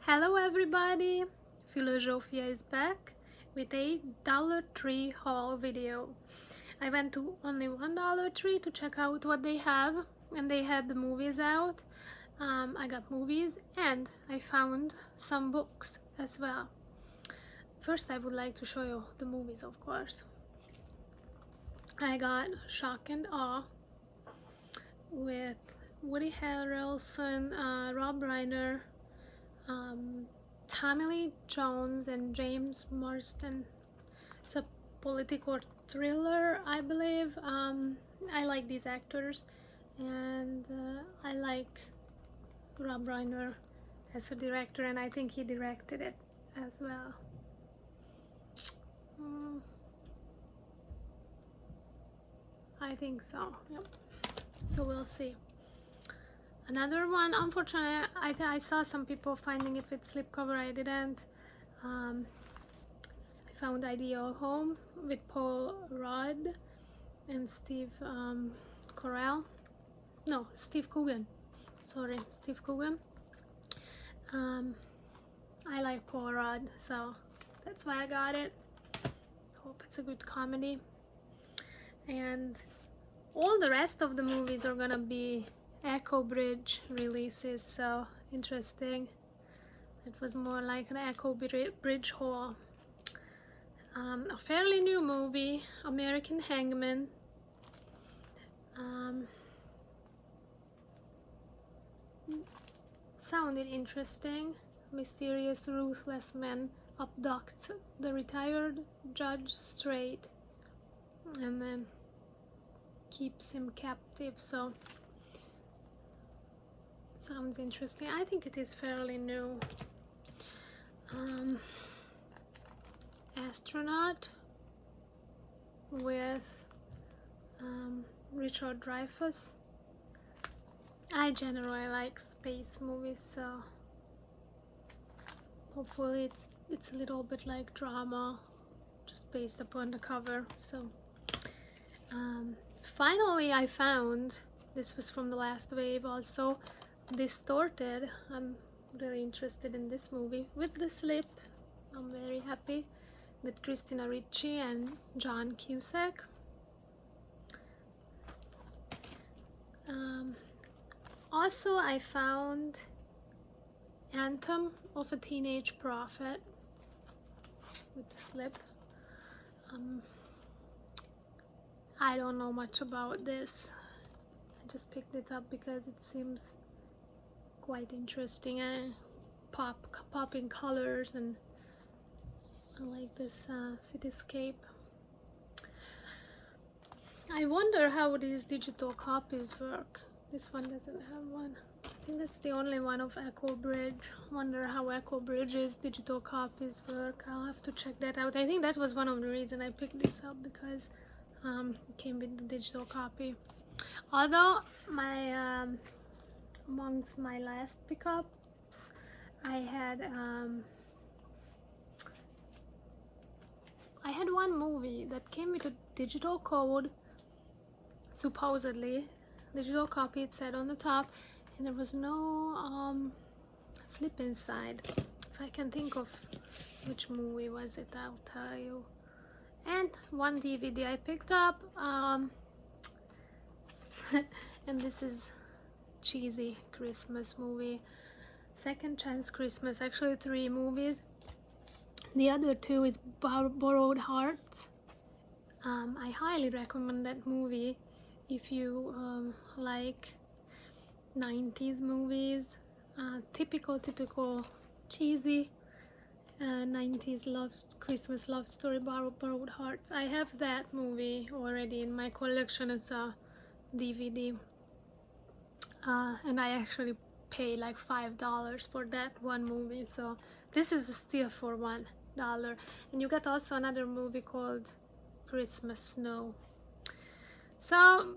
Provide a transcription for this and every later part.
Hello everybody, Philosophia is back with a Dollar Tree haul video. I went to only one Dollar Tree to check out what they have, and they had the movies out. I got movies and I found some books as well. First I would like to show you the movies, of course. I got Shock and Awe with Woody Harrelson, Rob Reiner, Tommy Lee Jones and James Marsden. It's a political thriller, I believe. I like these actors, and I like Rob Reiner as a director, and I think he directed it as well. I think so, yep. So we'll see. Another one, unfortunately, I saw some people finding it with slipcover. I didn't. I found Ideal Home with Paul Rudd and Steve Steve Coogan. Sorry, Steve Coogan. I like Paul Rudd, so that's why I got it. Hope it's a good comedy. And all the rest of the movies are gonna be Echo Bridge releases, so interesting. It was more like an Echo Bridge haul. A fairly new movie, American Hangman. Sounded interesting. Mysterious, ruthless man abducts the retired Judge Strait and then keeps him captive, so sounds interesting. I think it is fairly new. Astronaut with Richard Dreyfuss. I generally like space movies, so hopefully it's a little bit like drama, just based upon the cover. So finally I found, this was from the last wave also, Distorted. I'm really interested in this movie. With the slip, I'm very happy, with Christina Ricci and John Cusack. Also I found Anthem of a Teenage Prophet with the slip. I don't know much about this. I just picked it up because it seems quite interesting and popping colors, and I like this cityscape. I wonder how these digital copies work. This one doesn't have one. I think that's the only one of Echo Bridge. Wonder how Echo Bridge's digital copies work. I'll have to check that out. I think that was one of the reasons I picked this up, because it came with the digital copy. Although my amongst my last pickups, I had one movie that came with a digital code, supposedly digital copy, it said on the top, and there was no slip inside. If I can think of which movie was it, I'll tell you. And one DVD I picked up, and this is cheesy Christmas movie, Second Chance Christmas. Actually 3 movies. The other 2 is Borrowed Hearts. I highly recommend that movie if you like 90s movies, typical cheesy 90s Christmas love story, Borrowed Hearts. I have that movie already in my collection as a DVD, and I actually pay like $5 for that one movie, so this is a steal for $1. And you get also another movie called Christmas Snow. So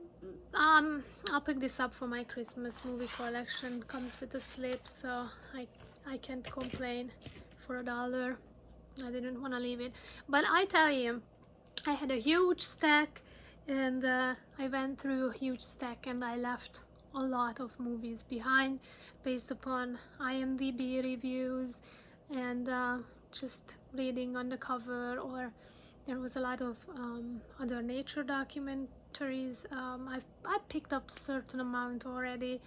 I'll pick this up for my Christmas movie collection. Comes with a slip, so I can't complain for $1. I didn't want to leave it, but I tell you, I had a huge stack, and I went through a huge stack and I left a lot of movies behind based upon IMDb reviews and just reading on the cover, or there was a lot of other nature documentaries. I picked up certain amount already,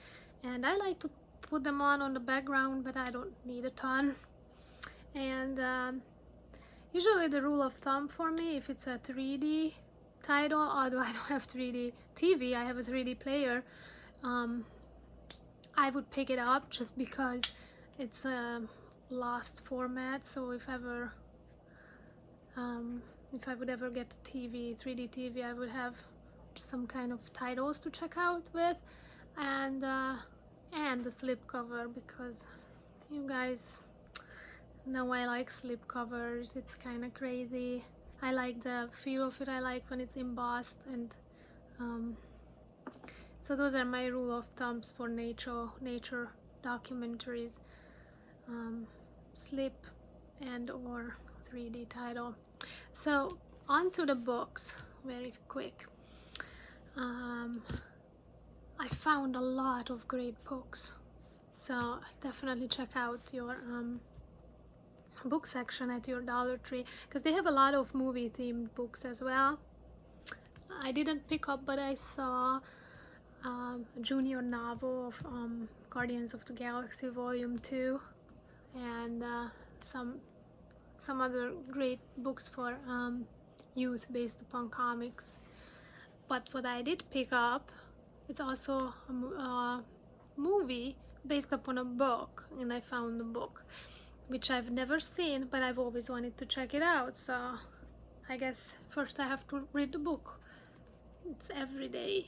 and I like to put them on the background, but I don't need a ton. And usually the rule of thumb for me, if it's a 3D title, although I don't have 3D TV, I have a 3D player, I would pick it up just because it's a lost format. So if I would ever get a 3D TV, I would have some kind of titles to check out with, and the slipcover, because you guys know I like slipcovers. It's kind of crazy. I like the feel of it. I like when it's embossed, and so those are my rule of thumbs for nature documentaries. Slip and or 3D title. So on to the books very quick. I found a lot of great books, so definitely check out your book section at your Dollar Tree, because they have a lot of movie themed books as well. I didn't pick up, but I saw a junior novel of Guardians of the Galaxy Volume 2, and some other great books for youth based upon comics. But what I did pick up, it's also a movie based upon a book, and I found the book, which I've never seen, but I've always wanted to check it out. So I guess first I have to read the book. It's Every Day,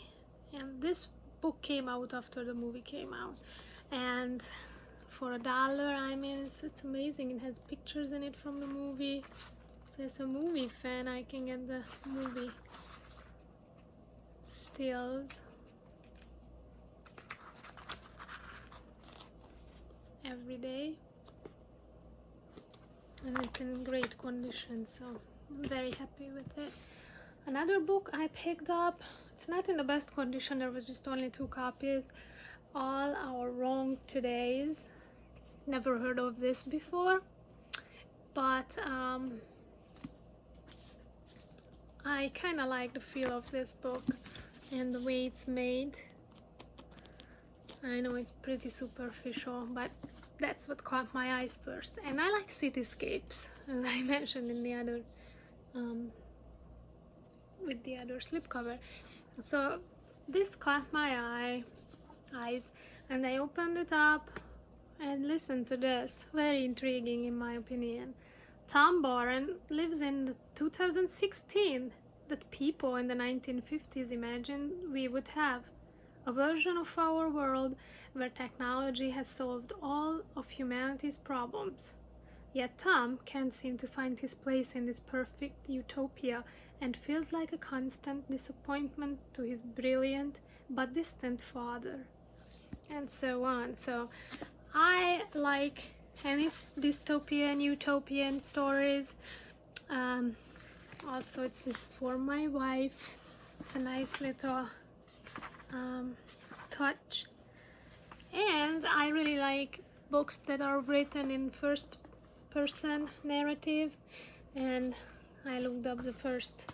and this book came out after the movie came out, and for $1, I mean, it's amazing. It has pictures in it from the movie. So as a movie fan, I can get the movie stills. Every Day, and it's in great condition, so I'm very happy with it. Another book I picked up, it's not in the best condition, there was just only 2 copies. All Our Wrong Todays. Never heard of this before, but I kind of like the feel of this book and the way it's made. I know it's pretty superficial, but that's what caught my eyes first. And I like cityscapes, as I mentioned in the other with the other slipcover. So this caught my eyes, and I opened it up and listened to this. Very intriguing in my opinion. Tom Barron lives in the 2016 that people in the 1950s imagined we would have. A version of our world where technology has solved all of humanity's problems. Yet Tom can't seem to find his place in this perfect utopia and feels like a constant disappointment to his brilliant but distant father. And so on. So I like any dystopian, utopian stories. Also, it's this for my wife. It's a nice little touch, and I really like books that are written in first person narrative, and I looked up the first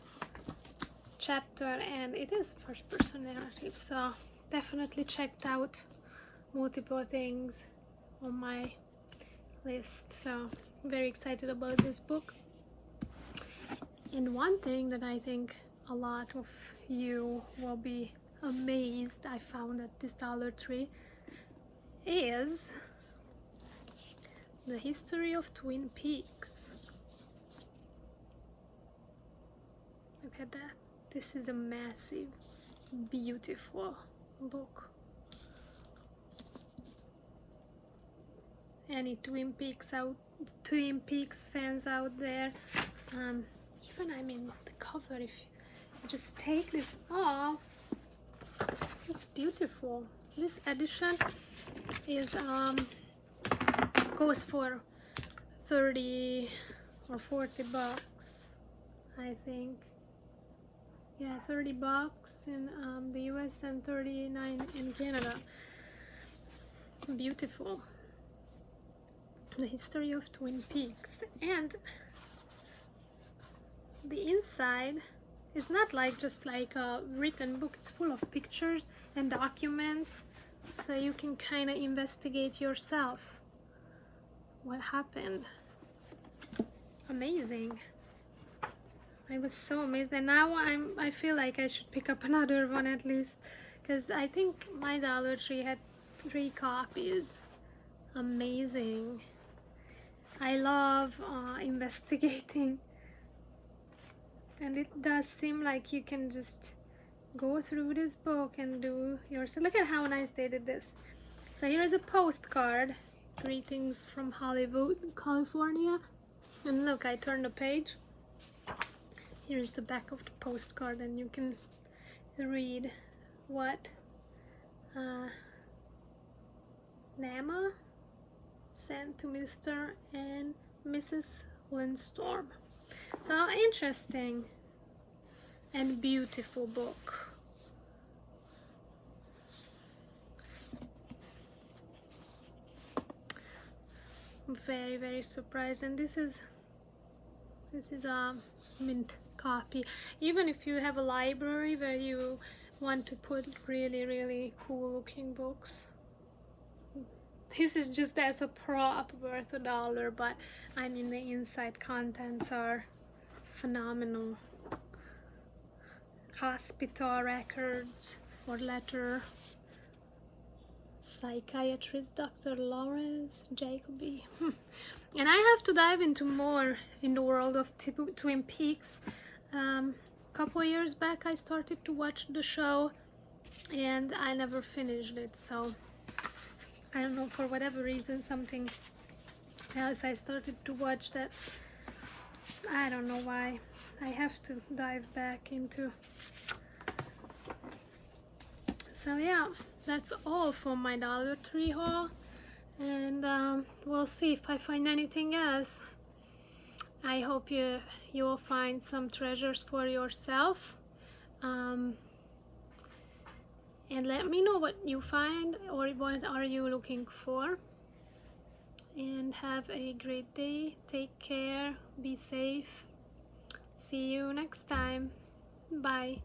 chapter and it is first person narrative, so definitely checked out multiple things on my list. So very excited about this book. And one thing that I think a lot of you will be amazed I found at this Dollar Tree is the history of Twin Peaks. Look at that. This is a massive, beautiful book. Any Twin Peaks fans out there? Even I mean the cover, if you just take this off, it's beautiful. This edition is goes for 30 or 40 bucks, I think. Yeah, 30 bucks. in the US and 39 in Canada. Beautiful. The history of Twin Peaks. And the inside is not like just like a written book, it's full of pictures and documents, so you can kind of investigate yourself what happened. Amazing. I was so amazed, and now I feel like I should pick up another one at least, because I think my Dollar Tree had 3 copies. Amazing. I love investigating, and it does seem like you can just go through this book and do yourself. Look at how nice they did this. So here is a postcard. Greetings from Hollywood, California. And look, I turned the page. Here's the back of the postcard, and you can read what Nama sent to Mr. and Mrs. Windstorm. So interesting and beautiful book. Very, very surprised, and this is a mint copy. Even if you have a library where you want to put really, really cool looking books, this is just as a prop worth $1, but I mean the inside contents are phenomenal. Hospital records or letter. Psychiatrist Dr. Lawrence Jacoby. And I have to dive into more in the world of Twin Peaks. Couple years back I started to watch the show and I never finished it, so I don't know, for whatever reason, something else I started to watch that, I don't know why. I have to dive back into. So yeah, that's all for my Dollar Tree haul, and we'll see if I find anything else. I hope you will find some treasures for yourself, and let me know what you find or what are you looking for. And have a great day. Take care, be safe. See you next time. Bye.